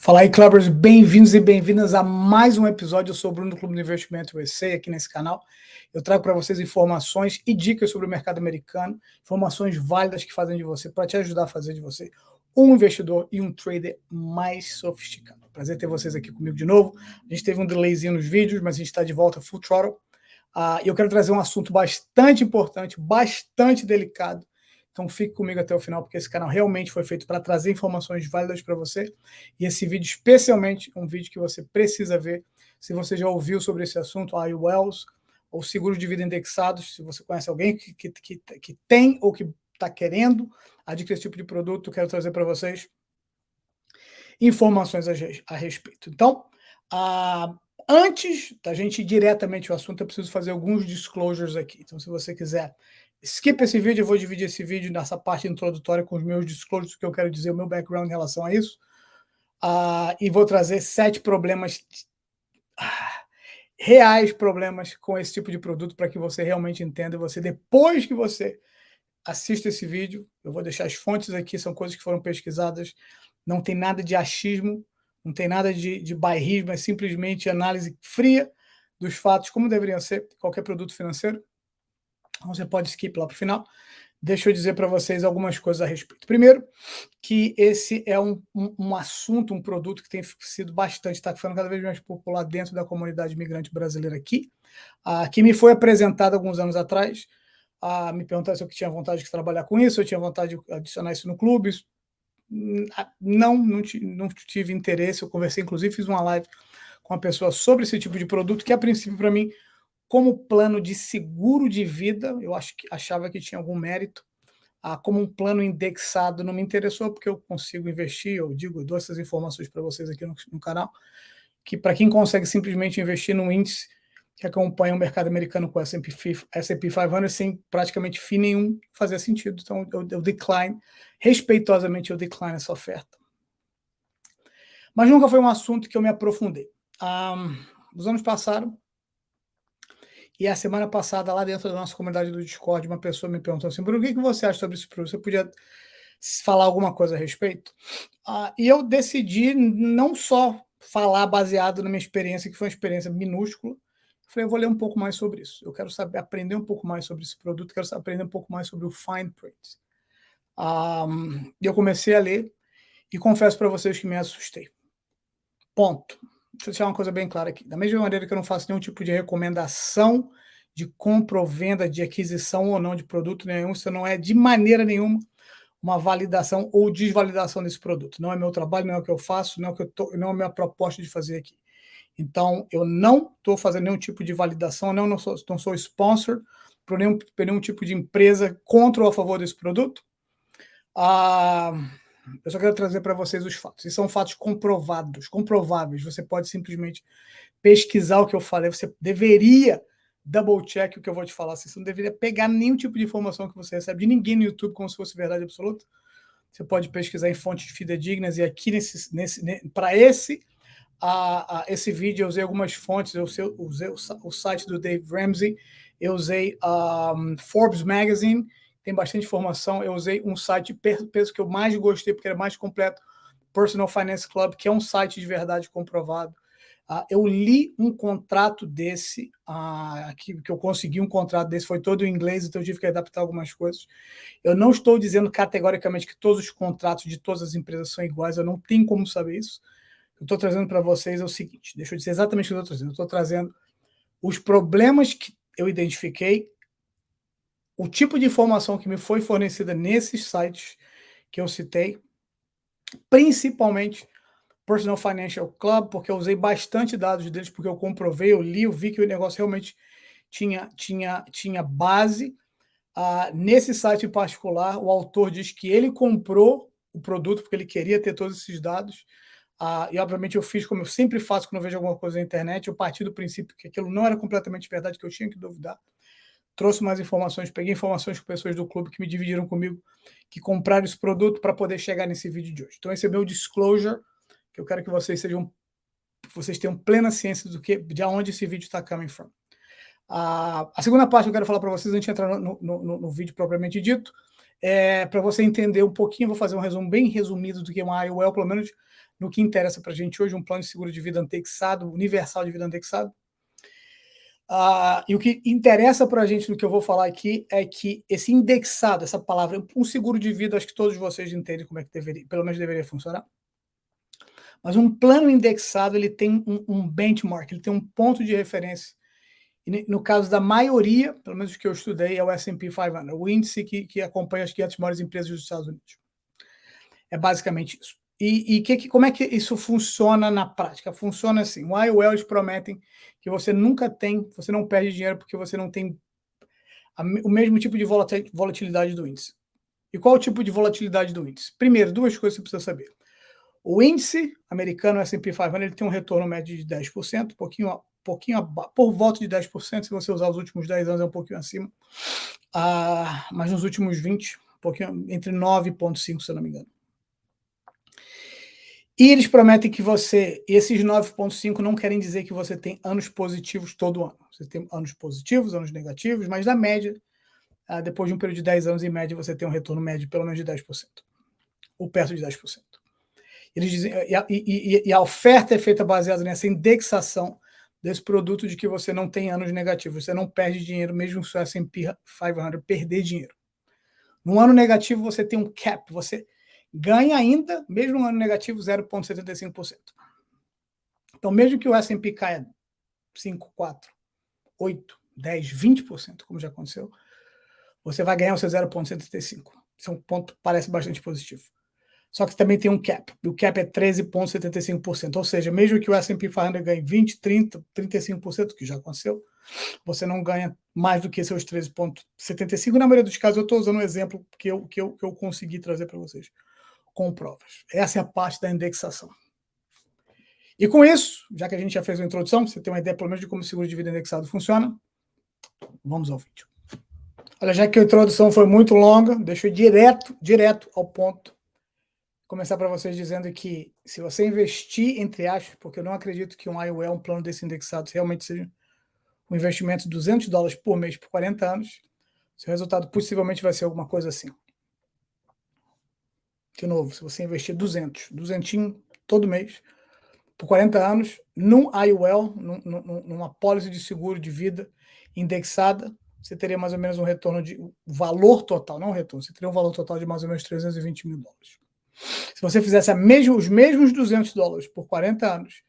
Fala aí, Clubbers, bem-vindos e bem-vindas a mais um episódio. Eu sou o Bruno do Clube do Investimento USA aqui nesse canal. Eu trago para vocês informações e dicas sobre o mercado americano, informações válidas que fazem de você, para te ajudar a fazer de você um investidor e um trader mais sofisticado. Prazer ter vocês aqui comigo de novo. A gente teve um delayzinho nos vídeos, mas a gente está de volta full throttle. E eu quero trazer um assunto bastante importante, bastante delicado. Então fique comigo até o final, porque esse canal realmente foi feito para trazer informações válidas para você. E esse vídeo, especialmente, é um vídeo que você precisa ver. Se você já ouviu sobre esse assunto, IULs, ou seguros de vida indexados, se você conhece alguém que tem ou que está querendo adquirir esse tipo de produto, eu quero trazer para vocês informações a respeito. Então, antes da gente ir diretamente ao assunto, eu preciso fazer alguns disclosures aqui. Então, se você quiser, skip esse vídeo, eu vou dividir esse vídeo nessa parte introdutória com os meus disclosures, que eu quero dizer, o meu background em relação a isso. E vou trazer 7 problemas, reais problemas com esse tipo de produto, para que você realmente entenda. Você, depois que você assista esse vídeo, eu vou deixar as fontes aqui, são coisas que foram pesquisadas, não tem nada de achismo, não tem nada de bairrismo, é simplesmente análise fria dos fatos, como deveriam ser qualquer produto financeiro. Então você pode skip lá para o final. Deixa eu dizer para vocês algumas coisas a respeito. Primeiro, que esse é um assunto, um produto que tem sido bastante, está ficando cada vez mais popular dentro da comunidade imigrante brasileira aqui, que me foi apresentado alguns anos atrás. Me perguntaram se eu tinha vontade de trabalhar com isso, eu tinha vontade de adicionar isso no clube. Não tive interesse. Eu conversei, inclusive fiz uma live com uma pessoa sobre esse tipo de produto, que a princípio para mim, como plano de seguro de vida, eu achava que tinha algum mérito. Como um plano indexado não me interessou, porque eu consigo investir, eu dou essas informações para vocês aqui no canal, que para quem consegue simplesmente investir num índice que acompanha o mercado americano com o S&P 500 sem praticamente FII nenhum, fazia sentido. Então eu decline, respeitosamente eu decline essa oferta. Mas nunca foi um assunto que eu me aprofundei. Os anos passaram, e a semana passada, lá dentro da nossa comunidade do Discord, uma pessoa me perguntou assim: Bruno, o que você acha sobre esse produto? Você podia falar alguma coisa a respeito? E eu decidi não só falar baseado na minha experiência, que foi uma experiência minúscula. Eu falei, eu vou ler um pouco mais sobre isso. Eu quero aprender um pouco mais sobre esse produto, quero aprender um pouco mais sobre o fine print. E eu comecei a ler e confesso para vocês que me assustei. Ponto. Deixa eu deixar uma coisa bem clara aqui. Da mesma maneira que eu não faço nenhum tipo de recomendação de compra ou venda, de aquisição ou não de produto nenhum, isso não é de maneira nenhuma uma validação ou desvalidação desse produto. Não é meu trabalho, não é o que eu faço, não é a minha proposta de fazer aqui. Então, eu não estou fazendo nenhum tipo de validação, não sou sponsor por nenhum tipo de empresa contra ou a favor desse produto. Eu só quero trazer para vocês os fatos. E são fatos comprováveis. Você pode simplesmente pesquisar o que eu falei. Você deveria double check o que eu vou te falar. Você não deveria pegar nenhum tipo de informação que você recebe de ninguém no YouTube como se fosse verdade absoluta. Você pode pesquisar em fontes fidedignas. E aqui para esse vídeo eu usei algumas fontes. Eu usei o site do Dave Ramsey. Eu usei Forbes Magazine. Tem bastante informação. Eu usei um site, penso que eu mais gostei, porque era mais completo, Personal Finance Club, que é um site de verdade comprovado. Eu li um contrato desse, que eu consegui um contrato desse, foi todo em inglês, então eu tive que adaptar algumas coisas. Eu não estou dizendo categoricamente que todos os contratos de todas as empresas são iguais, eu não tenho como saber isso. Eu estou trazendo para vocês o seguinte, deixa eu dizer exatamente o que eu estou trazendo. Eu estou trazendo os problemas que eu identifiquei, o tipo de informação que me foi fornecida nesses sites que eu citei, principalmente Personal Financial Club, porque eu usei bastante dados deles, porque eu comprovei, eu li, eu vi que o negócio realmente tinha base. Nesse site em particular, o autor diz que ele comprou o produto porque ele queria ter todos esses dados. E obviamente eu fiz como eu sempre faço quando eu vejo alguma coisa na internet, eu parti do princípio que aquilo não era completamente verdade, que eu tinha que duvidar. Trouxe mais informações, peguei informações com pessoas do clube que me dividiram comigo, que compraram esse produto para poder chegar nesse vídeo de hoje. Então esse é meu disclosure, que eu quero que vocês tenham plena ciência de onde esse vídeo está coming from. A segunda parte que eu quero falar para vocês, antes de entrar no vídeo propriamente dito, para você entender um pouquinho, vou fazer um resumo bem resumido do que é uma IUL, pelo menos no que interessa para a gente hoje, um plano de seguro de vida indexado, universal de vida indexado. E o que interessa para a gente no que eu vou falar aqui é que esse indexado, essa palavra, um seguro de vida, acho que todos vocês entendem como é que deveria, pelo menos deveria funcionar. Mas um plano indexado, ele tem um benchmark, ele tem um ponto de referência. E no caso da maioria, pelo menos o que eu estudei, é o S&P 500, o índice que acompanha as 500 maiores empresas dos Estados Unidos. É basicamente isso. Como é que isso funciona na prática? Funciona assim, o IOL, eles prometem que você não perde dinheiro porque você não tem o mesmo tipo de volatilidade do índice. E qual o tipo de volatilidade do índice? Primeiro, duas coisas que você precisa saber. O índice americano, o S&P 500, ele tem um retorno médio de 10%, por volta de 10%, se você usar os últimos 10 anos é um pouquinho acima, mas nos últimos 20, um pouquinho, entre 9,5%, se eu não me engano. E eles prometem que esses 9,5 não querem dizer que você tem anos positivos todo ano. Você tem anos positivos, anos negativos, mas na média, depois de um período de 10 anos, em média, você tem um retorno médio pelo menos de 10%, ou perto de 10%. Eles dizem, e a oferta é feita baseada nessa indexação desse produto de que você não tem anos negativos, você não perde dinheiro, mesmo se o S&P 500 perder dinheiro. No ano negativo, você tem um cap, você ganha ainda, mesmo no ano negativo, 0,75%. Então, mesmo que o S&P caia 5, 4, 8, 10, 20%, como já aconteceu, você vai ganhar o seu 0,75%. Isso é um ponto que parece bastante positivo. Só que também tem um cap, e o cap é 13,75%, ou seja, mesmo que o S&P 500 ganhe 20, 30, 35%, que já aconteceu, você não ganha mais do que seus 13,75%. Na maioria dos casos, eu estou usando um exemplo que eu consegui trazer para vocês, com provas. Essa é a parte da indexação. E com isso, já que a gente já fez uma introdução, você tem uma ideia pelo menos de como o seguro de vida indexado funciona, vamos ao vídeo. Olha, já que a introdução foi muito longa, deixa eu ir direto ao ponto. Começar para vocês dizendo que se você investir, entre aspas, porque eu não acredito que um IOL, um plano desse indexado, realmente seja um investimento de $200 por mês por 40 anos, seu resultado possivelmente vai ser alguma coisa assim. De novo, se você investir 200 todo mês, por 40 anos, num IOL, numa pólice de seguro de vida indexada, você teria mais ou menos um retorno de valor total, não um retorno, você teria um valor total de mais ou menos $320 mil. Se você fizesse os mesmos $200 por 40 anos,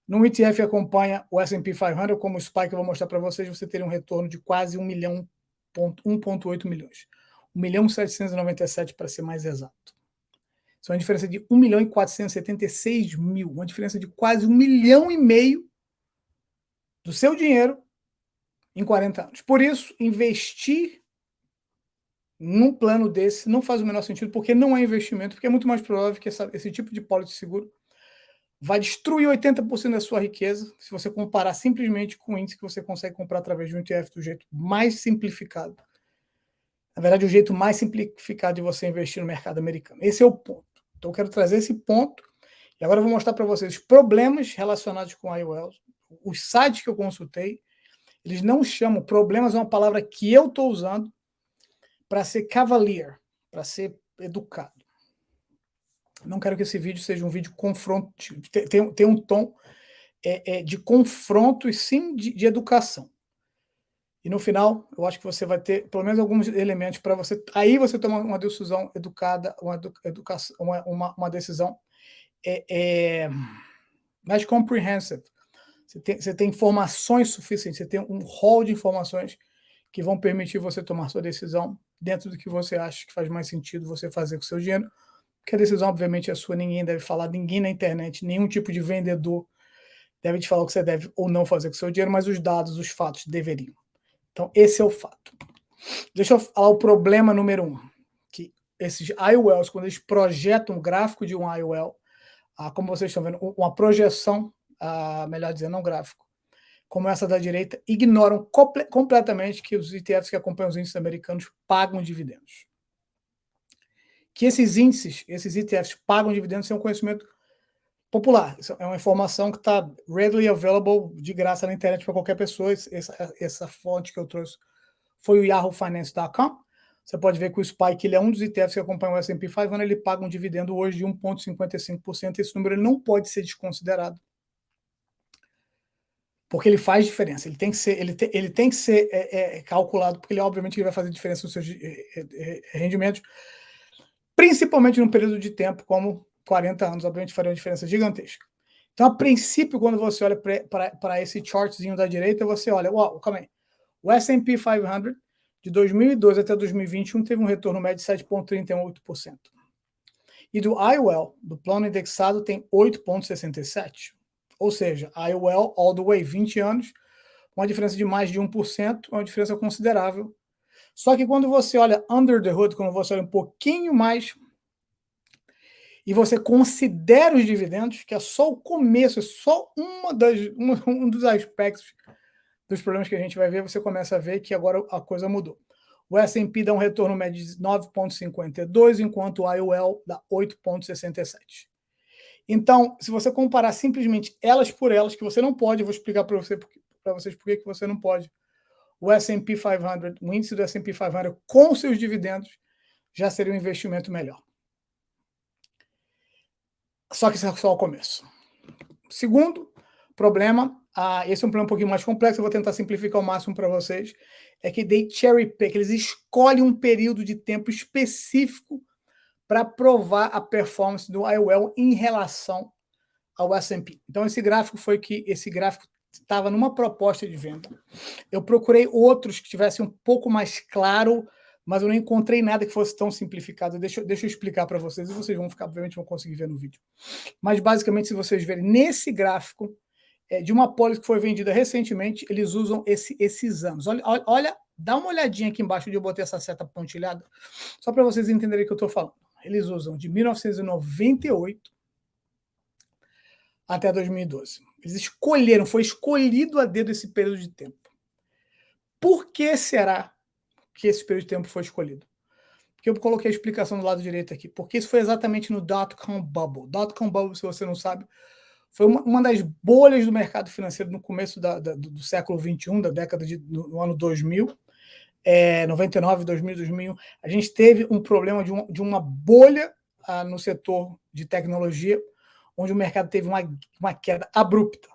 num ETF que acompanha o S&P 500, como o SPY que eu vou mostrar para vocês, você teria um retorno de quase 1,8 milhões. 1.797.000 para ser mais exato. Isso é uma diferença de 1.476.000, uma diferença de quase 1,5 milhão do seu dinheiro em 40 anos. Por isso, investir num plano desse não faz o menor sentido, porque não é investimento, porque é muito mais provável que esse tipo de pólice de seguro vai destruir 80% da sua riqueza se você comparar simplesmente com o índice que você consegue comprar através de um ETF do jeito mais simplificado. Na verdade, o jeito mais simplificado de você investir no mercado americano. Esse é o ponto. Então, eu quero trazer esse ponto e agora eu vou mostrar para vocês os problemas relacionados com IOLs. Os sites que eu consultei, eles não chamam, problemas é uma palavra que eu estou usando para ser cavalier, para ser educado. Não quero que esse vídeo seja um vídeo confronto, tem um tom de confronto e sim de educação. E no final, eu acho que você vai ter pelo menos alguns elementos para você. Aí você tomar uma decisão educada, uma decisão mais comprehensive. Você tem informações suficientes, você tem um rol de informações que vão permitir você tomar sua decisão dentro do que você acha que faz mais sentido você fazer com o seu dinheiro. Porque a decisão, obviamente, é sua, ninguém deve falar, ninguém na internet, nenhum tipo de vendedor deve te falar o que você deve ou não fazer com o seu dinheiro, mas os dados, os fatos deveriam. Então, esse é o fato. Deixa eu falar o problema número 1, que esses IOLs, quando eles projetam um gráfico de um IOL, como vocês estão vendo, uma projeção, melhor dizendo, não gráfico, como essa da direita, ignoram completamente que os ETFs que acompanham os índices americanos pagam dividendos. Que esses índices, esses ETFs pagam dividendos, é um conhecimento popular. Isso é uma informação que está readily available, de graça na internet para qualquer pessoa. Essa fonte que eu trouxe foi o yahoofinance.com. Você pode ver que o Spike ele é um dos ETFs que acompanham o S&P 500, ele paga um dividendo hoje de 1,55%. Esse número ele não pode ser desconsiderado, porque ele faz diferença. Ele tem que ser calculado, porque ele obviamente ele vai fazer diferença nos seus rendimentos, principalmente num período de tempo como 40 anos, obviamente faria uma diferença gigantesca. Então, a princípio, quando você olha para esse chartzinho da direita, você olha, uau, calma aí, o S&P 500 de 2012 até 2021 teve um retorno médio de 7,38%. E do IOL, do plano indexado, tem 8,67%. Ou seja, IOL all the way, 20 anos, uma diferença de mais de 1%, uma diferença considerável. Só que quando você olha under the hood, quando você olha um pouquinho mais e você considera os dividendos, que é só o começo, é só um dos aspectos dos problemas que a gente vai ver, você começa a ver que agora a coisa mudou. O S&P dá um retorno médio de 9,52, enquanto o IOL dá 8,67. Então, se você comparar simplesmente elas por elas, que você não pode, eu vou explicar para vocês por que você não pode, o S&P 500, o índice do S&P 500 com seus dividendos, já seria um investimento melhor. Só que isso é só o começo. Segundo problema, esse é um problema um pouquinho mais complexo, eu vou tentar simplificar ao máximo para vocês, é que they cherry pick, eles escolhem um período de tempo específico para provar a performance do IOL em relação ao S&P. Então esse gráfico estava numa proposta de venda. Eu procurei outros que tivessem um pouco mais claro, mas eu não encontrei nada que fosse tão simplificado. Deixa eu explicar para vocês, e vocês obviamente vão conseguir ver no vídeo. Mas basicamente, se vocês verem nesse gráfico, de uma pólice que foi vendida recentemente, eles usam esses anos. Olha, dá uma olhadinha aqui embaixo onde eu botei essa seta pontilhada, só para vocês entenderem o que eu estou falando. Eles usam de 1998 até 2012. Eles escolheram, foi escolhido a dedo esse período de tempo. Por que será que esse período de tempo foi escolhido? Porque eu coloquei a explicação do lado direito aqui. Porque isso foi exatamente no dot-com bubble. Dot-com bubble, se você não sabe, foi uma das bolhas do mercado financeiro no começo do século XXI, da década do ano 2000, 99, 2000, 2001. A gente teve um problema de uma bolha no setor de tecnologia, onde o mercado teve uma queda abrupta.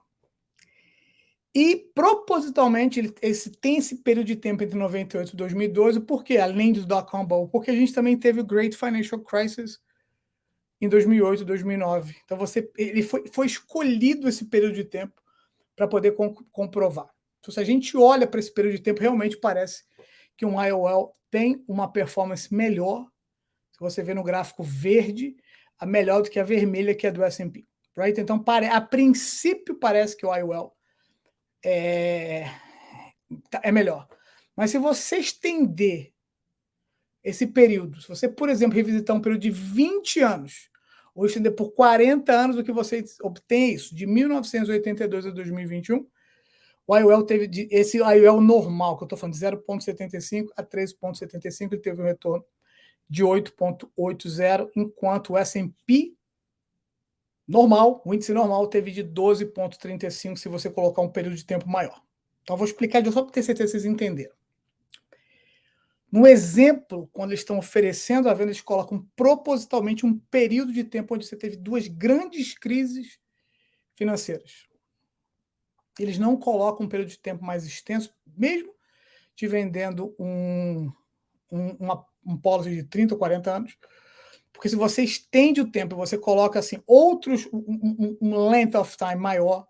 E, propositalmente, tem esse período de tempo entre 98 e 2012, porque, além do dot-com bubble, porque a gente também teve o Great Financial Crisis em 2008, 2009. Então, ele foi escolhido esse período de tempo para poder comprovar. Então, se a gente olha para esse período de tempo, realmente parece que um IOL tem uma performance melhor. Se você vê no gráfico verde, a melhor do que a vermelha, que é do S&P. Right? Então, a princípio, parece que o IOL é melhor. Mas se você estender esse período, se você, por exemplo, revisitar um período de 20 anos, ou estender por 40 anos, o que você obtém isso, de 1982 a 2021, o IOL teve, esse IOL normal, que eu estou falando, de 0,75 a 13,75, ele teve um retorno de 8,80, enquanto o S&P normal, o índice normal, teve de 12,35 se você colocar um período de tempo maior. Então, eu vou explicar só para ter certeza que vocês entenderam. No exemplo, quando eles estão oferecendo a venda, eles colocam propositalmente um período de tempo onde você teve duas grandes crises financeiras. Eles não colocam um período de tempo mais extenso, mesmo te vendendo um policy de 30 ou 40 anos, porque se você estende o tempo, você coloca assim um length of time maior,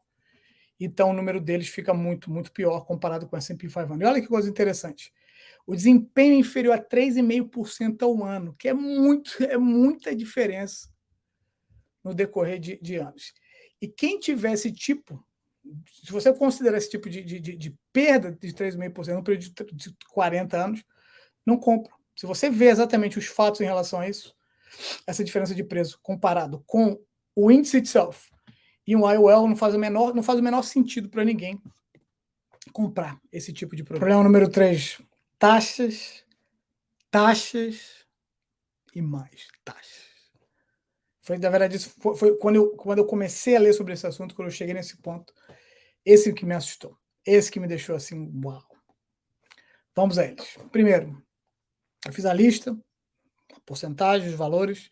então o número deles fica muito, muito pior comparado com o S&P 500. E olha que coisa interessante. O desempenho inferior a 3,5% ao ano, que é muita diferença no decorrer de anos. E quem tiver esse tipo, se você considerar esse tipo de perda de 3,5% no período de 40 anos, não compra. Se você vê exatamente os fatos em relação a isso, essa diferença de preço comparado com o índice itself e um IOL não faz o menor sentido para ninguém comprar esse tipo de produto. Problema número 3, taxas e mais taxas. Na verdade, isso foi quando eu comecei a ler sobre esse assunto, quando eu cheguei nesse ponto, esse que me assustou, esse que me deixou assim, uau. Vamos a eles. Primeiro, Eu fiz a lista, a porcentagem, os valores,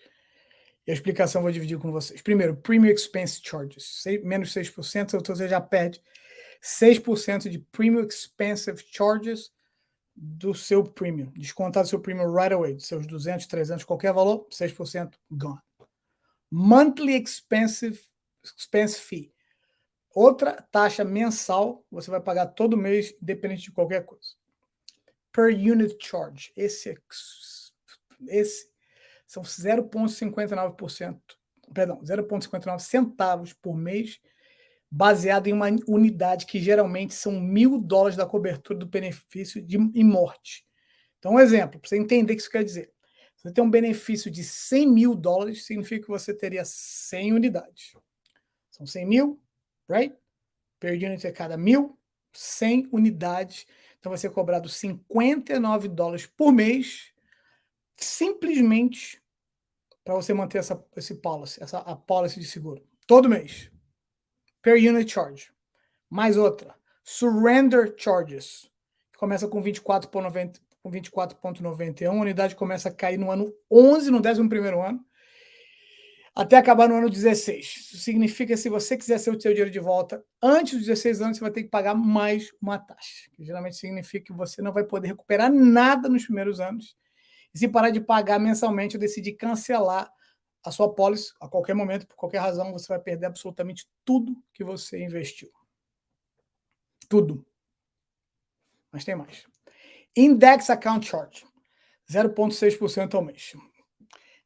e a explicação eu vou dividir com vocês. Primeiro, Premium Expense Charges, menos 6%, então você já perde 6% de Premium Expensive Charges do seu Premium. Descontar do seu Premium right away, dos seus 200, 300, qualquer valor, 6% gone. Monthly Expense Fee. Outra taxa mensal, você vai pagar todo mês, independente de qualquer coisa. Per Unit Charge. Esse são 0,59%, perdão, 0,59 centavos por mês, baseado em uma unidade que geralmente são $1.000 da cobertura do benefício em morte. Então, um exemplo, para você entender o que isso quer dizer. Você tem um benefício de $100.000, significa que você teria 100 unidades. São 100 mil, right? Per unit é cada 1.000, 100 unidades. Então vai ser cobrado $59 por mês, simplesmente para você manter esse policy, a policy de seguro. Todo mês. Per unit charge. Mais outra. Surrender charges. Que começa com 24,90, com 24,91. A unidade começa a cair no ano 11, no 11º ano, até acabar no ano 16. Isso significa que se você quiser seu dinheiro de volta antes dos 16 anos, você vai ter que pagar mais uma taxa. Que geralmente significa que você não vai poder recuperar nada nos primeiros anos. E se parar de pagar mensalmente ou decidir cancelar a sua pólice a qualquer momento, por qualquer razão, você vai perder absolutamente tudo que você investiu. Tudo. Mas tem mais. Index Account Charge. 0,6% ao mês.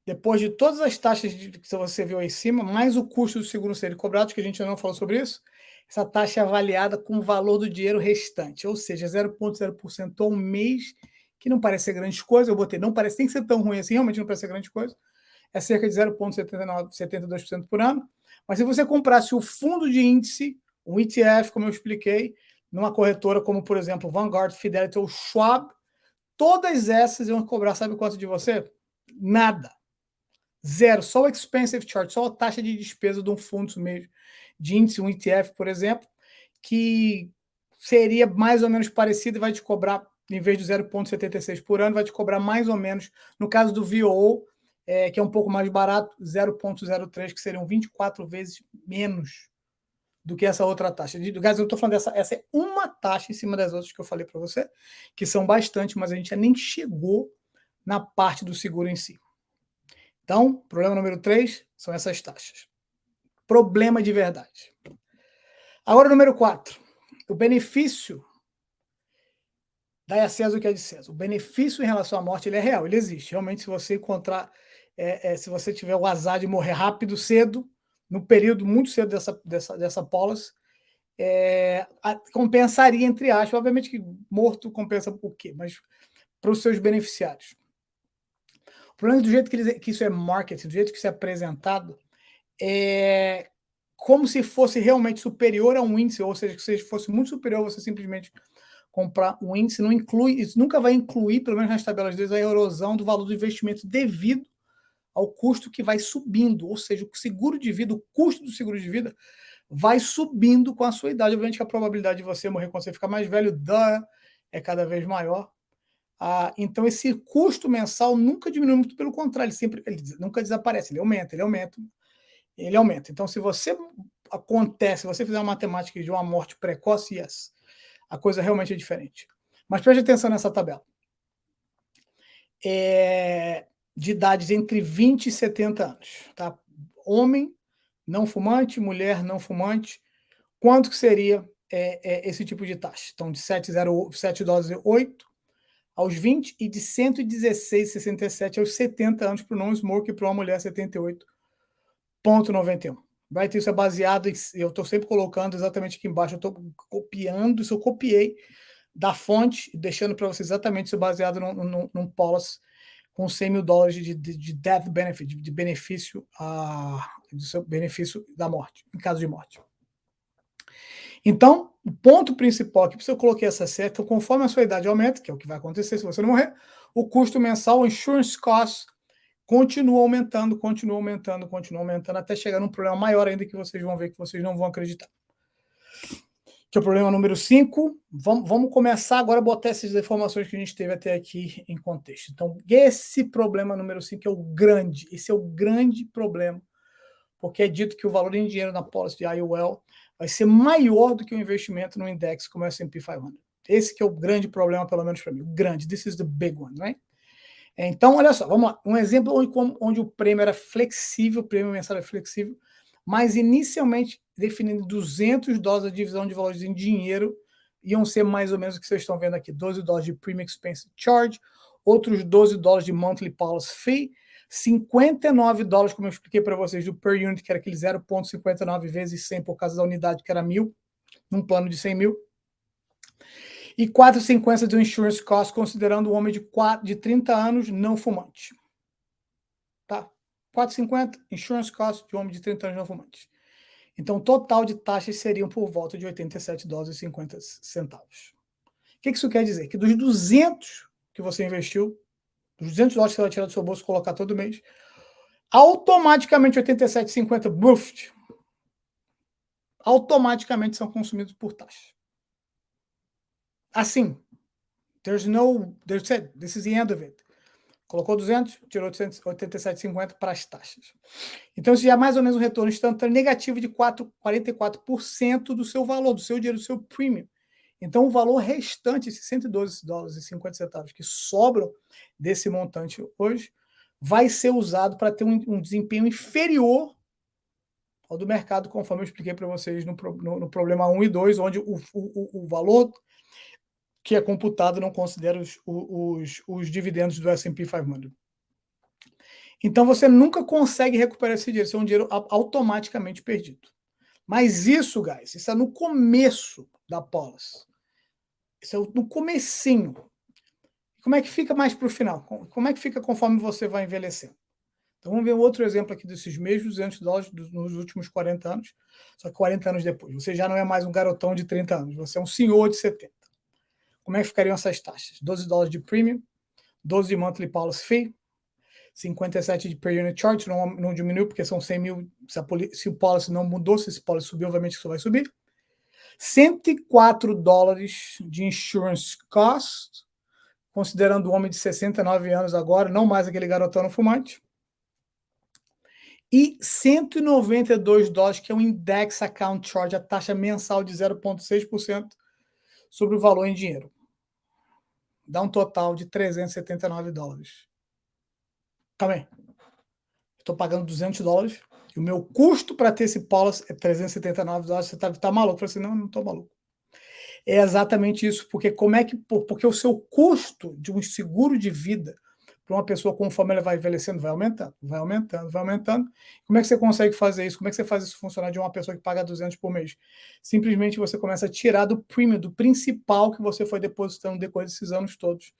Depois de todas as taxas que você viu aí em cima, mais o custo do seguro ser cobrado, que a gente ainda não falou sobre isso, essa taxa é avaliada com o valor do dinheiro restante, ou seja, 0,0% ao mês, que não parece ser grande coisa, eu botei, não parece nem ser tão ruim assim, realmente não parece ser grande coisa, é cerca de 0,72% por ano, mas se você comprasse o fundo de índice, um ETF, como eu expliquei, numa corretora como, por exemplo, Vanguard, Fidelity ou Schwab, todas essas iam cobrar, sabe quanto de você? Nada. Zero, só o expensive charge, só a taxa de despesa de um fundo mesmo, de índice, um ETF, por exemplo, que seria mais ou menos parecido e vai te cobrar, em vez de 0,76 por ano, vai te cobrar mais ou menos, no caso do VOO, que é um pouco mais barato, 0,03, que seriam 24 vezes menos do que essa outra taxa. Do caso, eu estou falando essa é uma taxa em cima das outras que eu falei para você, que são bastante, mas a gente nem chegou na parte do seguro em si. Então, problema número 3 são essas taxas. Problema de verdade. Agora, número 4. O benefício. Dai a César o que é de César. O benefício em relação à morte, ele é real, ele existe. Realmente, se você encontrar, se você tiver o azar de morrer rápido, cedo, no período muito cedo dessa policy, compensaria, entre aspas. Obviamente que morto compensa por quê? Mas para os seus beneficiários. O problema é do jeito que isso é marketing, do jeito que isso é apresentado, é como se fosse realmente superior a um índice, ou seja, que se fosse muito superior, você simplesmente comprar um índice, não inclui, isso nunca vai incluir, pelo menos nas tabelas deles, a erosão do valor do investimento devido ao custo que vai subindo, ou seja, o seguro de vida, o custo do seguro de vida vai subindo com a sua idade. Obviamente que a probabilidade de você morrer quando você ficar mais velho é cada vez maior. Então, esse custo mensal nunca diminui, muito pelo contrário, ele nunca desaparece, ele aumenta. Então, se você fizer uma matemática de uma morte precoce, a coisa realmente é diferente. Mas preste atenção nessa tabela. De idades entre 20 e 70 anos. Tá? Homem não fumante, mulher não fumante. Quanto que seria esse tipo de taxa? Então, de $7,08 aos 20 e de 116,67 aos 70 anos para o non-smoker e para uma mulher 78,91. Right? Isso é baseado eu estou sempre colocando exatamente aqui embaixo, eu estou copiando, isso eu copiei da fonte, deixando para vocês exatamente isso baseado num policy com $100.000 de death benefit, de benefício, do seu benefício da morte, em caso de morte. Então, o ponto principal aqui, se eu coloquei essa seta, conforme a sua idade aumenta, que é o que vai acontecer se você não morrer, o custo mensal, o insurance cost, continua aumentando, até chegar num problema maior ainda que vocês vão ver, que vocês não vão acreditar. que é o problema número 5. Vamos começar agora a botar essas informações que a gente teve até aqui em contexto. Então, esse problema número 5 é o grande, esse é o grande problema, porque é dito que o valor em dinheiro na policy de IUL vai ser maior do que o investimento no index como o S&P 500. Esse que é o grande problema, pelo menos para mim, o grande, this is the big one, right? Então, olha só, vamos lá, um exemplo onde o prêmio era flexível, o prêmio mensal é flexível, mas inicialmente definindo $200 a divisão de valores em dinheiro, iam ser mais ou menos o que vocês estão vendo aqui, $12 de Premium Expense Charge, outros $12 de Monthly Policy Fee, $59, como eu expliquei para vocês, do per unit, que era aquele 0,59 vezes 100 por causa da unidade, que era 1.000, num plano de 100 mil, e 4,50 do Insurance Cost, considerando o homem de 30 anos não fumante. Tá? 4,50 Insurance Cost de homem de 30 anos não fumante. Então, o total de taxas seriam por volta de $87,50. O que isso quer dizer? Que dos 200 que você investiu, dos $200 que você vai tirar do seu bolso e colocar todo mês, automaticamente 87,50 buffed, automaticamente são consumidos por taxa. Assim, this is the end of it. Colocou 200, tirou 87,50 para as taxas. Então, isso já é mais ou menos um retorno instantâneo negativo de 44% do seu valor, do seu dinheiro, do seu premium. Então, o valor restante, esses $112,50 que sobram desse montante hoje, vai ser usado para ter um desempenho inferior ao do mercado, conforme eu expliquei para vocês no problema 1 e 2, onde o valor que é computado não considera os dividendos do S&P 500. Então, você nunca consegue recuperar esse dinheiro, isso é um dinheiro automaticamente perdido. Mas isso, guys, isso é no começo da policy. Isso é no comecinho. Como é que fica mais para o final? Como é que fica conforme você vai envelhecendo? Então, vamos ver outro exemplo aqui desses mesmos $200 nos últimos 40 anos, só que 40 anos depois. Você já não é mais um garotão de 30 anos, você é um senhor de 70. Como é que ficariam essas taxas? $12 de premium, 12 de monthly policy fee, 57 de per unit charge, não diminuiu porque são 100 mil, se o policy não mudou, se esse policy subiu, obviamente isso vai subir. $104 de insurance cost, considerando o homem de 69 anos agora, não mais aquele garotão fumante. E $192, que é um index account charge, a taxa mensal de 0,6% sobre o valor em dinheiro. Dá um total de $379. Também. Estou pagando $200 e o meu custo para ter esse policy é $379. Você tá maluco? Eu falei assim, não estou maluco. É exatamente isso, porque porque o seu custo de um seguro de vida para uma pessoa, conforme ela vai envelhecendo, vai aumentando, vai aumentando, vai aumentando. Como é que você consegue fazer isso? Como é que você faz isso funcionar de uma pessoa que paga 200 por mês? Simplesmente você começa a tirar do premium, do principal que você foi depositando depois desses anos todos.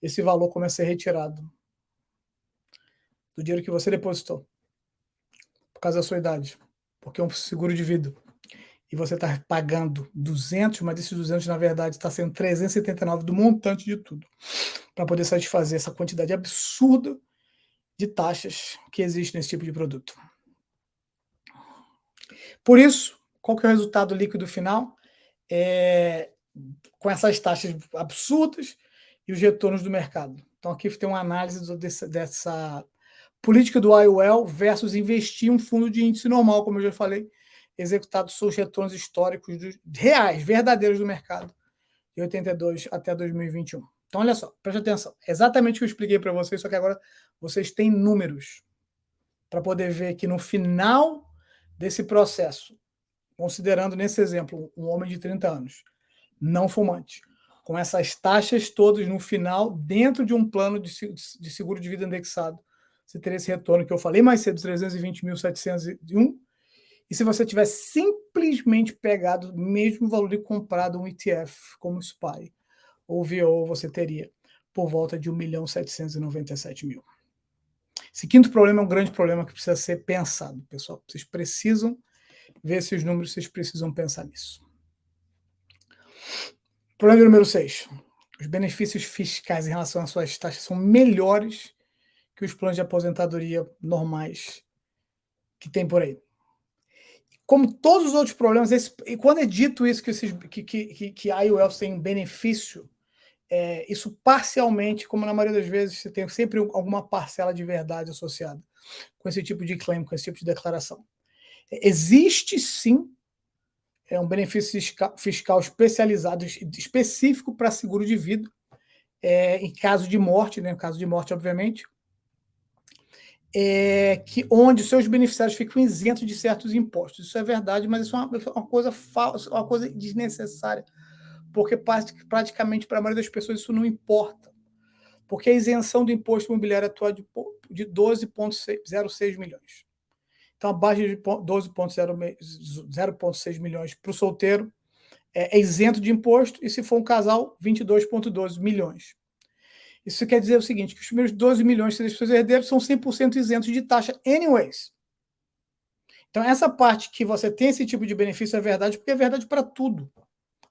Esse valor começa a ser retirado do dinheiro que você depositou por causa da sua idade, porque é um seguro de vida. E você está pagando 200, mas desses 200, na verdade, está sendo 379 do montante de tudo, para poder satisfazer essa quantidade absurda de taxas que existe nesse tipo de produto. Por isso, qual que é o resultado líquido final? Com essas taxas absurdas e os retornos do mercado. Então, aqui tem uma análise dessa política do IUL versus investir em um fundo de índice normal, como eu já falei, executado seus retornos históricos reais, verdadeiros do mercado, de 82 até 2021. Então, olha só, preste atenção. É exatamente o que eu expliquei para vocês, só que agora vocês têm números para poder ver que no final desse processo, considerando nesse exemplo um homem de 30 anos, não fumante, com essas taxas todas no final, dentro de um plano de seguro de vida indexado, você teria esse retorno que eu falei mais cedo, 320.701. E se você tivesse simplesmente pegado o mesmo valor e comprado um ETF como SPY ou VO, você teria por volta de 1.797.000. Esse quinto problema é um grande problema que precisa ser pensado, pessoal. Vocês precisam ver esses números, vocês precisam pensar nisso. Problema número 6. Os benefícios fiscais em relação às suas taxas são melhores que os planos de aposentadoria normais que tem por aí. Como todos os outros problemas, e quando é dito isso, que IOLs têm benefício, isso parcialmente, como na maioria das vezes, você tem sempre alguma parcela de verdade associada com esse tipo de claim, com esse tipo de declaração. Existe sim um benefício fiscal especializado, específico para seguro de vida, em caso de morte, né, no caso de morte, obviamente, onde os seus beneficiários ficam isentos de certos impostos. Isso é verdade, mas isso é uma coisa falsa, uma coisa desnecessária, porque praticamente para a maioria das pessoas isso não importa, porque a isenção do imposto imobiliário atual de 12,06 milhões. Então, abaixo de 12,006 milhões para o solteiro é isento de imposto, e se for um casal, 22,12 milhões. Isso quer dizer o seguinte, que os primeiros 12 milhões das seus herdeiros são 100% isentos de taxa anyways. Então, essa parte que você tem esse tipo de benefício é verdade, porque é verdade para tudo,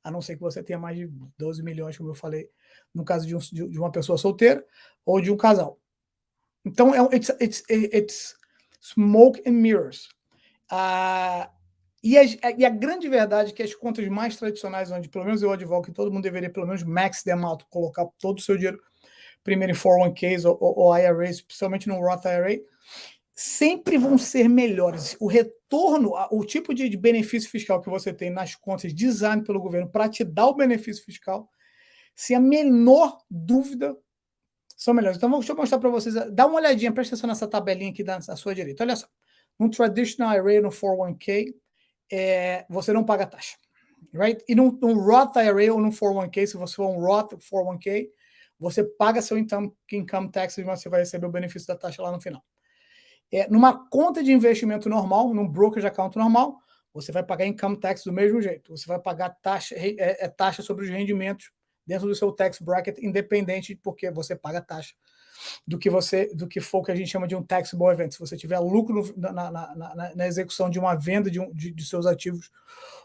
a não ser que você tenha mais de 12 milhões, como eu falei, no caso de uma pessoa solteira ou de um casal. Então, it's smoke and mirrors. E a grande verdade é que as contas mais tradicionais, onde pelo menos eu advogo que todo mundo deveria pelo menos max them out, colocar todo o seu dinheiro primeiro em 401ks ou IRAs, especialmente no Roth IRA, sempre vão ser melhores. O retorno, o tipo de benefício fiscal que você tem nas contas design pelo governo para te dar o benefício fiscal, sem a menor dúvida, são melhores. Então, deixa eu mostrar para vocês. Dá uma olhadinha, presta atenção nessa tabelinha aqui à sua direita. Olha só. No Traditional IRA, no 401k, você não paga taxa. Right? E no Roth IRA ou no 401k, se você for um Roth 401k, você paga seu income tax e você vai receber o benefício da taxa lá no final. Numa conta de investimento normal, num brokerage account normal, você vai pagar income tax do mesmo jeito. Você vai pagar taxa sobre os rendimentos dentro do seu tax bracket, independente, porque você paga taxa do que for que a gente chama de um taxable event. Se você tiver lucro na execução de uma venda de seus ativos,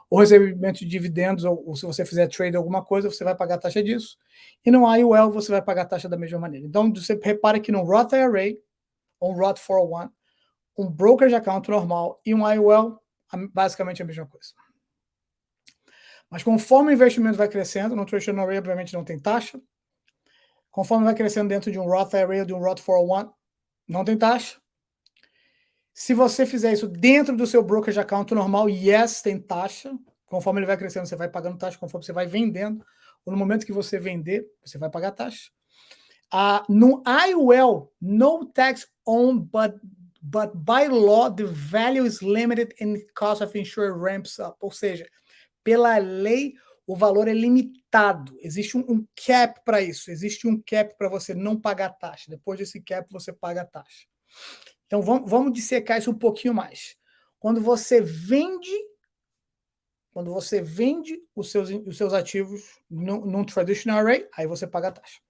ou recebimento de dividendos, ou se você fizer trade alguma coisa, você vai pagar a taxa disso. E no IUL você vai pagar a taxa da mesma maneira. Então, você repara que no Roth IRA, ou um Roth 401, um brokerage account normal e um IUL, basicamente a mesma coisa. Mas conforme o investimento vai crescendo, no Traditional IRA obviamente não tem taxa. Conforme vai crescendo dentro de um Roth IRA ou de um Roth 401, não tem taxa. Se você fizer isso dentro do seu brokerage account normal, yes, tem taxa. Conforme ele vai crescendo, você vai pagando taxa. Conforme você vai vendendo, ou no momento que você vender, você vai pagar taxa. No IUL, no tax on, but by law, the value is limited and the cost of insurance ramps up. Ou seja, pela lei, o valor é limitado. Existe um cap para isso. Existe um cap para você não pagar taxa. Depois desse cap, você paga a taxa. Então, vamos dissecar isso um pouquinho mais. Quando você vende os seus ativos num traditional array, aí você paga a taxa.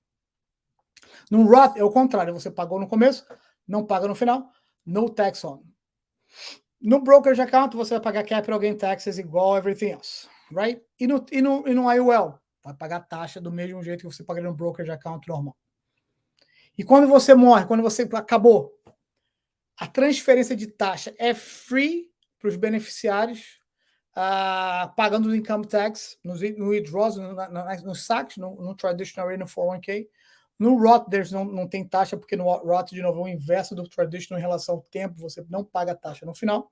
Num Roth é o contrário, você pagou no começo, não paga no final, no tax on. No brokerage account, você vai pagar capital gain taxes igual everything else, right? E no IUL, vai pagar taxa do mesmo jeito que você pagaria no brokerage account normal. E quando você morre, quando você acabou, a transferência de taxa é free para os beneficiários, pagando o income tax no withdrawals, nos saques, no traditional rate, no 401k. No Roth, não tem taxa, porque no Roth, de novo, é o inverso do traditional em relação ao tempo, você não paga taxa no final.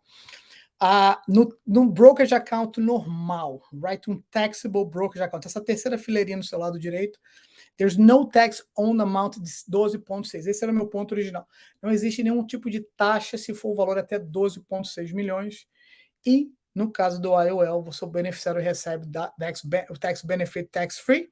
No brokerage account normal, right? Um taxable brokerage account, essa terceira fileirinha no seu lado direito, there's no tax on the amount de 12,6. Esse era o meu ponto original. Não existe nenhum tipo de taxa se for o valor até 12,6 milhões. E, no caso do IOL, o seu beneficiário recebe o tax benefit tax-free,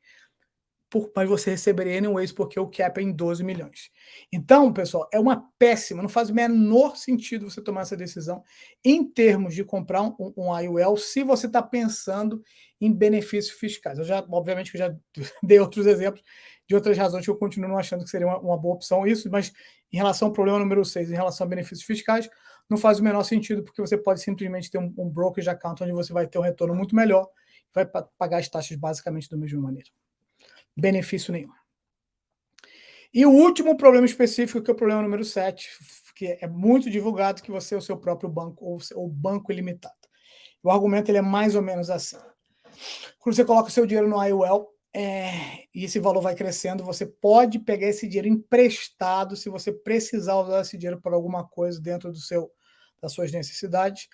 mas você receberia anyways, porque o cap é em 12 milhões. Então, pessoal, é uma péssima, não faz o menor sentido você tomar essa decisão em termos de comprar um IUL se você está pensando em benefícios fiscais. Obviamente, eu já dei outros exemplos de outras razões que eu continuo não achando que seria uma boa opção isso, mas em relação ao problema número 6, em relação a benefícios fiscais, não faz o menor sentido, porque você pode simplesmente ter um brokerage account onde você vai ter um retorno muito melhor, vai pagar as taxas basicamente da mesma maneira. Benefício nenhum. E o último problema específico, que é o problema número 7, que é muito divulgado, que você é o seu próprio banco ou banco ilimitado. O argumento ele é mais ou menos assim. Quando você coloca o seu dinheiro no IUL, e esse valor vai crescendo, você pode pegar esse dinheiro emprestado se você precisar usar esse dinheiro para alguma coisa dentro das suas necessidades.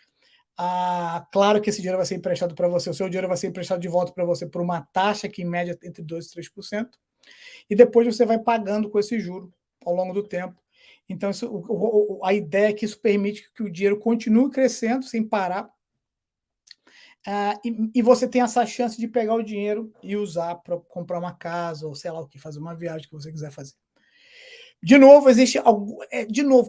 Claro que esse dinheiro vai ser emprestado para você, o seu dinheiro vai ser emprestado de volta para você por uma taxa que em média entre 2% e 3%, e depois você vai pagando com esse juro ao longo do tempo. Então, a ideia é que isso permite que o dinheiro continue crescendo sem parar, e você tem essa chance de pegar o dinheiro e usar para comprar uma casa, ou sei lá o que, fazer uma viagem que você quiser fazer. De novo,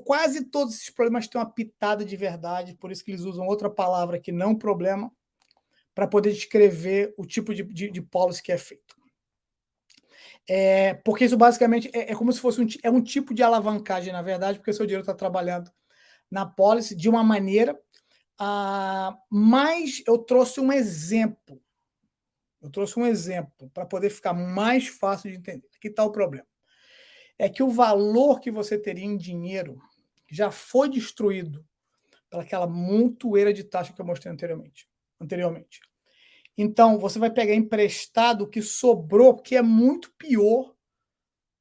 quase todos esses problemas têm uma pitada de verdade, por isso que eles usam outra palavra que não problema, para poder descrever o tipo de policy que é feito. Porque isso basicamente é como se fosse um tipo de alavancagem, na verdade, porque o seu dinheiro está trabalhando na policy de uma maneira, mas eu trouxe um exemplo. Para poder ficar mais fácil de entender. Aqui está o problema. É que o valor que você teria em dinheiro já foi destruído pelaquela montoeira de taxa que eu mostrei anteriormente. Então, você vai pegar emprestado o que sobrou, que é muito pior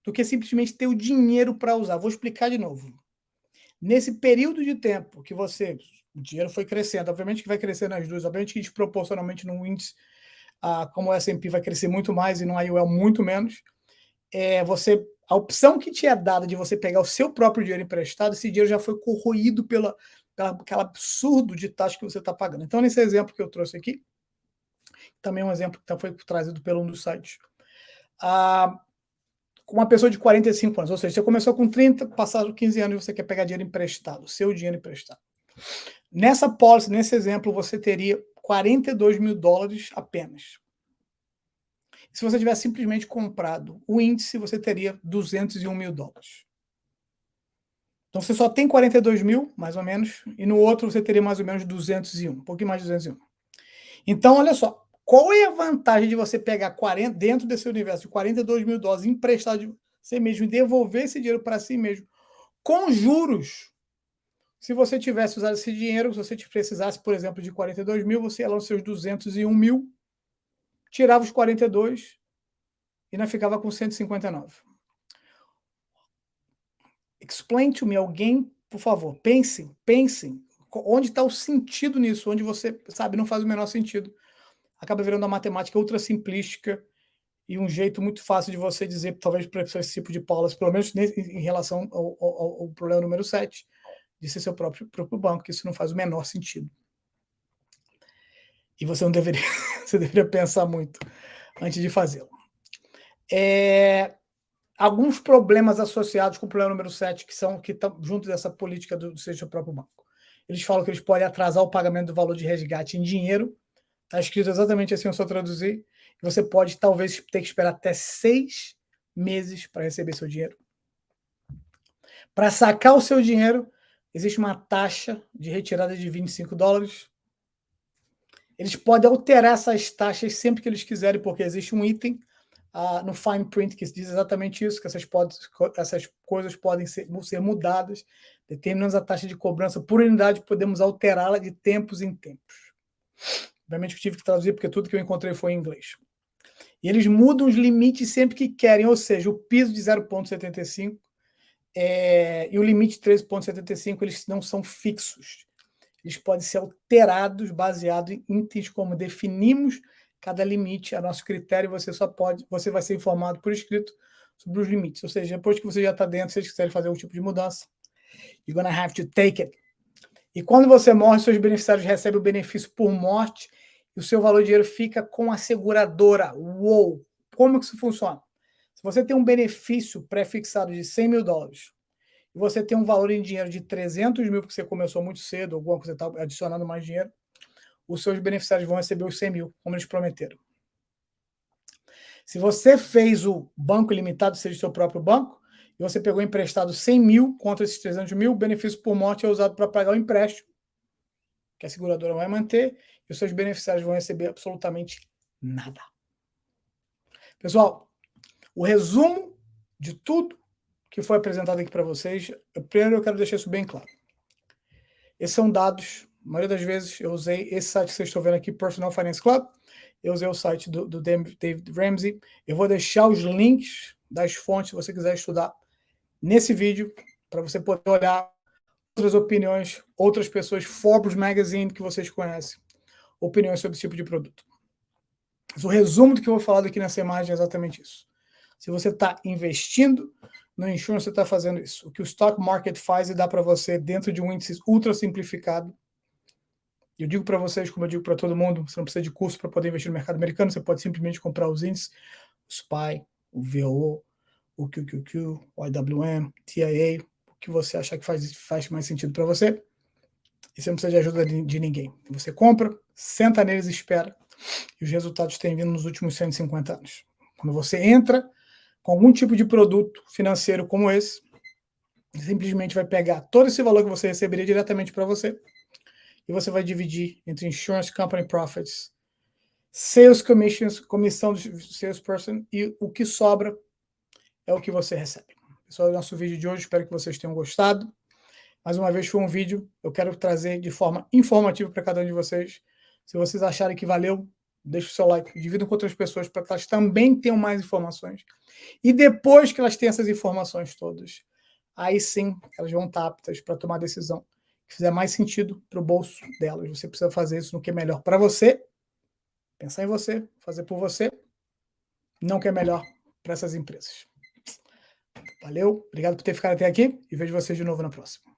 do que simplesmente ter o dinheiro para usar. Vou explicar de novo. Nesse período de tempo que o dinheiro foi crescendo, obviamente que vai crescer nas duas, obviamente que desproporcionalmente no índice, como o S&P vai crescer muito mais e no IUL muito menos, a opção que te é dada de você pegar o seu próprio dinheiro emprestado, esse dinheiro já foi corroído aquele absurdo de taxa que você está pagando. Então, nesse exemplo que eu trouxe aqui, também um exemplo que foi trazido pelo um dos sites, com uma pessoa de 45 anos, ou seja, você começou com 30, passaram 15 anos e você quer pegar dinheiro emprestado, seu dinheiro emprestado. Nessa policy, nesse exemplo, você teria $42 mil apenas. Se você tivesse simplesmente comprado o índice, você teria $201 mil. Então, você só tem 42 mil, mais ou menos, e no outro você teria mais ou menos 201, um pouquinho mais de 201. Então, olha só, qual é a vantagem de você pegar dentro desse universo de $42 mil emprestado de você mesmo e devolver esse dinheiro para si mesmo com juros? Se você tivesse usado esse dinheiro, se você precisasse, por exemplo, de 42 mil, você ia lá os seus 201 mil, tirava os 42 e não ficava com 159. Explain to me, alguém, por favor, pensem, onde está o sentido nisso, onde você, sabe, não faz o menor sentido. Acaba virando uma matemática ultra simplística e um jeito muito fácil de você dizer, talvez para esse tipo de policy, pelo menos em relação ao problema número 7, de ser seu próprio banco, que isso não faz o menor sentido. E você não deveria, você deveria pensar muito antes de fazê-lo. Alguns problemas associados com o problema número 7, que estão junto dessa política do ser seu próprio banco. Eles falam que eles podem atrasar o pagamento do valor de resgate em dinheiro. Está escrito exatamente assim, eu só traduzir. Você pode, talvez, ter que esperar até 6 meses para receber seu dinheiro. Para sacar o seu dinheiro, existe uma taxa de retirada de $25. Eles podem alterar essas taxas sempre que eles quiserem, porque existe um item no fine print que diz exatamente isso, que essas coisas podem ser mudadas, determinando a taxa de cobrança por unidade, podemos alterá-la de tempos em tempos. Obviamente eu tive que traduzir, porque tudo que eu encontrei foi em inglês. E eles mudam os limites sempre que querem, ou seja, o piso de 0,75 e o limite de 13,75, eles não são fixos. Eles podem ser alterados baseado em itens como definimos cada limite a nosso critério, você vai ser informado por escrito sobre os limites. Ou seja, depois que você já está dentro, se vocês quiserem fazer algum tipo de mudança, you're gonna have to take it. E quando você morre, seus beneficiários recebem o benefício por morte e o seu valor de dinheiro fica com a seguradora. Uou! Como que isso funciona? Se você tem um benefício pré-fixado de $100 mil e você tem um valor em dinheiro de 300 mil, porque você começou muito cedo, alguma coisa está adicionando mais dinheiro, os seus beneficiários vão receber os 100 mil, como eles prometeram. Se você fez o banco ilimitado, seja o seu próprio banco, e você pegou emprestado 100 mil contra esses 300 mil, o benefício por morte é usado para pagar o empréstimo, que a seguradora vai manter, e os seus beneficiários vão receber absolutamente nada. Pessoal, o resumo de tudo que foi apresentado aqui para vocês, primeiro eu quero deixar isso bem claro. Esses são dados A maioria das vezes eu usei esse site que vocês estão vendo aqui, Personal Finance Club. Eu usei o site do David Ramsey. Eu vou deixar os links das fontes, se você quiser estudar, nesse vídeo, para você poder olhar outras opiniões, outras pessoas, Forbes Magazine, que vocês conhecem, opiniões sobre esse tipo de produto. Mas o resumo do que eu vou falar aqui nessa imagem é exatamente isso. Se você está investindo no insurance, você está fazendo isso. O que o stock market faz é dar para você, dentro de um índice ultra simplificado. Eu digo para vocês, como eu digo para todo mundo, você não precisa de curso para poder investir no mercado americano, você pode simplesmente comprar os índices, o SPY, o VOO, o QQQ, o IWM, TIA, o que você achar que faz mais sentido para você, e você não precisa de ajuda de ninguém. Você compra, senta neles e espera, e os resultados têm vindo nos últimos 150 anos. Quando você entra com algum tipo de produto financeiro como esse, você simplesmente vai pegar todo esse valor que você receberia diretamente para você, e você vai dividir entre Insurance Company Profits, Sales Commissions, comissão do salesperson, e o que sobra é o que você recebe. Pessoal, é o nosso vídeo de hoje, espero que vocês tenham gostado. Mais uma vez foi um vídeo, eu quero trazer de forma informativa para cada um de vocês. Se vocês acharem que valeu, deixe o seu like, dividam com outras pessoas para que elas também tenham mais informações. E depois que elas tenham essas informações todas, aí sim elas vão estar aptas para tomar a decisão que fizer mais sentido para o bolso delas. Você precisa fazer isso no que é melhor para você, pensar em você, fazer por você, não o que é melhor para essas empresas. Valeu, obrigado por ter ficado até aqui e vejo vocês de novo na próxima.